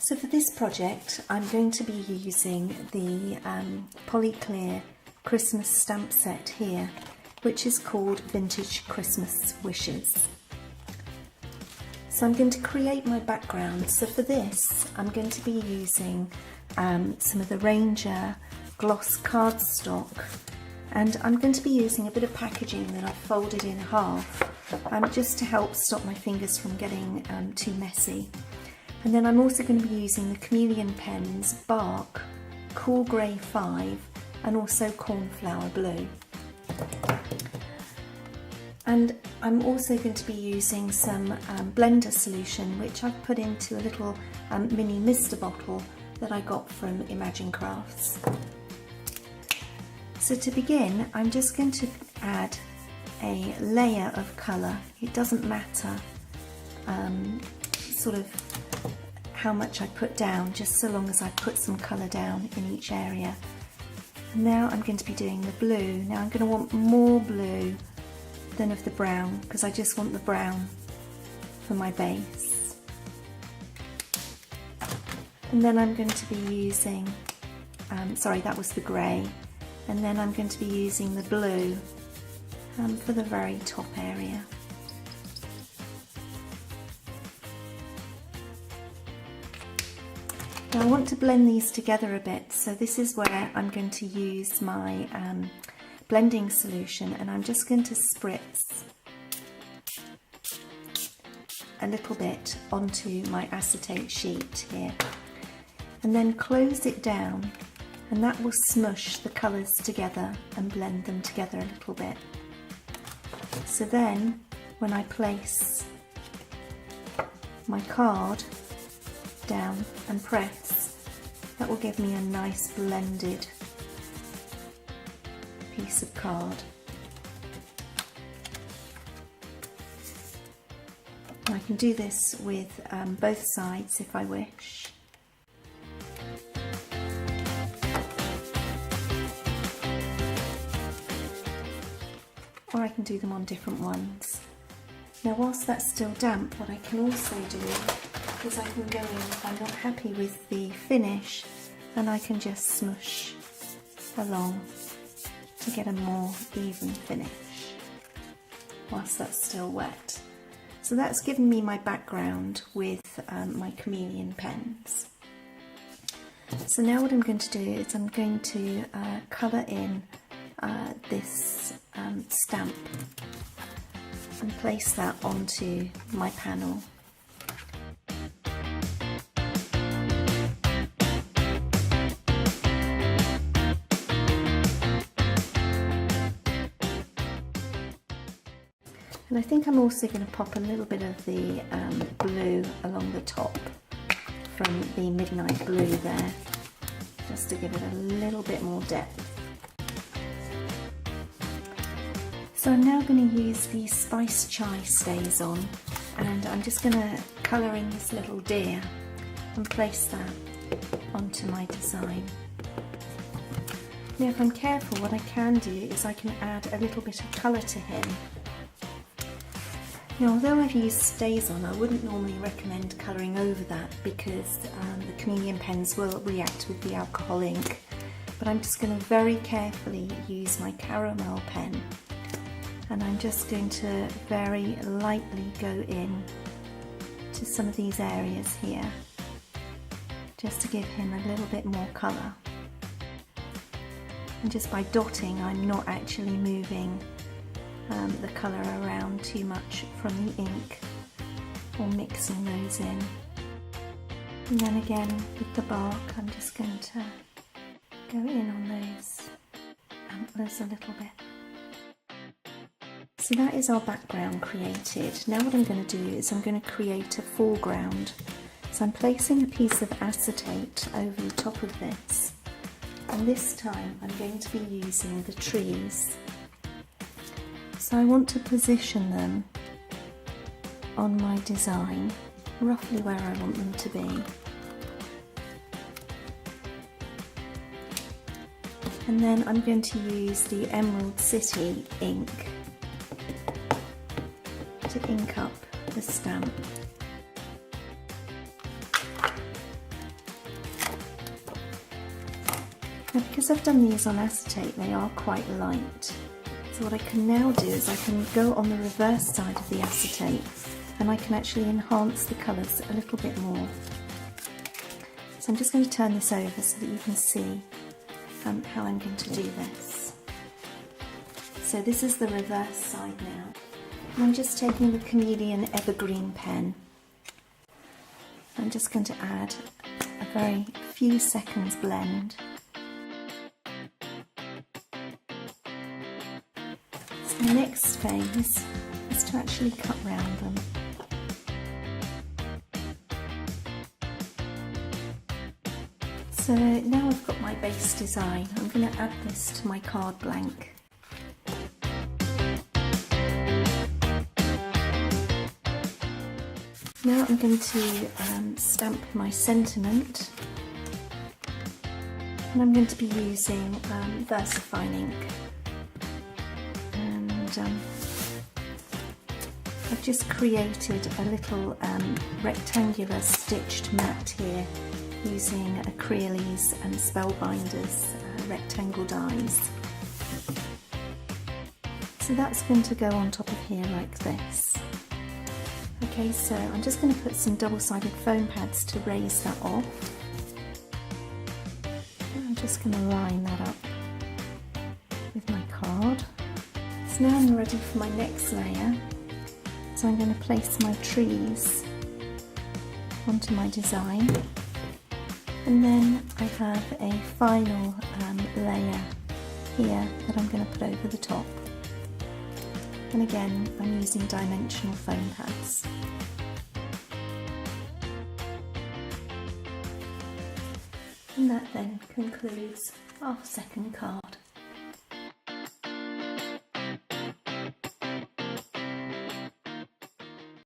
So for this project I'm going to be using the Polyclear Christmas stamp set here, which is called Vintage Christmas Wishes. So I'm going to create my background. So for this I'm going to be using some of the Ranger gloss cardstock, and I'm going to be using a bit of packaging that I've folded in half just to help stop my fingers from getting too messy. And then I'm also going to be using the Chameleon pens Bark, Cool Grey 5 and also Cornflower Blue. And I'm also going to be using some blender solution, which I've put into a little mini mister bottle that I got from Imagine Crafts. So to begin, I'm just going to add a layer of colour. It doesn't matter sort of how much I put down, just so long as I put some colour down in each area. And now I'm going to be doing the blue. Now I'm going to want more blue than of the brown, because I just want the brown for my base. And then I'm going to be using, sorry, that was the grey. And then I'm going to be using the blue for the very top area. Now I want to blend these together a bit, so this is where I'm going to use my blending solution, and I'm just going to spritz a little bit onto my acetate sheet here and then close it down, and that will smush the colours together and blend them together a little bit. So then when I place my card down and press, that will give me a nice blended piece of card. I can do this with both sides if I wish. Or I can do them on different ones. Now whilst that's still damp, what I can also do is I can go in if I'm not happy with the finish, and I can just smush along to get a more even finish whilst that's still wet. So that's given me my background with my Chameleon pens. So now what I'm going to do is I'm going to colour in this stamp and place that onto my panel. And I think I'm also going to pop a little bit of the blue along the top from the Midnight Blue there, just to give it a little bit more depth. So I'm now going to use the Spice Chai Stays On, and I'm just going to colour in this little deer and place that onto my design. Now if I'm careful, what I can do is I can add a little bit of colour to him. Now although I've used Stays On, I wouldn't normally recommend colouring over that, because the Chameleon pens will react with the alcohol ink, but I'm just going to very carefully use my caramel pen, and I'm just going to very lightly go in to some of these areas here, just to give him a little bit more colour. And just by dotting, I'm not actually moving the colour around too much from the ink, or mixing those in. And then again with the bark, I'm just going to go in on those antlers a little bit. So that is our background created. Now what I'm going to do is I'm going to create a foreground. So I'm placing a piece of acetate over the top of this, and this time I'm going to be using the trees. So I want to position them on my design, roughly where I want them to be. And then I'm going to use the Emerald City ink to ink up the stamp. Now because I've done these on acetate, they are quite light. So what I can now do is I can go on the reverse side of the acetate and I can actually enhance the colours a little bit more. So I'm just going to turn this over so that you can see how I'm going to do this. So this is the reverse side now. And I'm just taking the Chameleon Evergreen pen. I'm just going to add a very few seconds blend. So the next phase is to actually cut round them. So now I've got my base design, I'm going to add this to my card blank. Now I'm going to stamp my sentiment, and I'm going to be using VersaFine ink, and I've just created a little rectangular stitched mat here using Acrylics and Spellbinders rectangle dies. So that's going to go on top of here like this. Okay, so I'm just going to put some double-sided foam pads to raise that off. I'm just going to line that up with my card. So now I'm ready for my next layer. So I'm going to place my trees onto my design. And then I have a final layer here that I'm going to put over the top. And again, I'm using dimensional foam pads. And that then concludes our second card.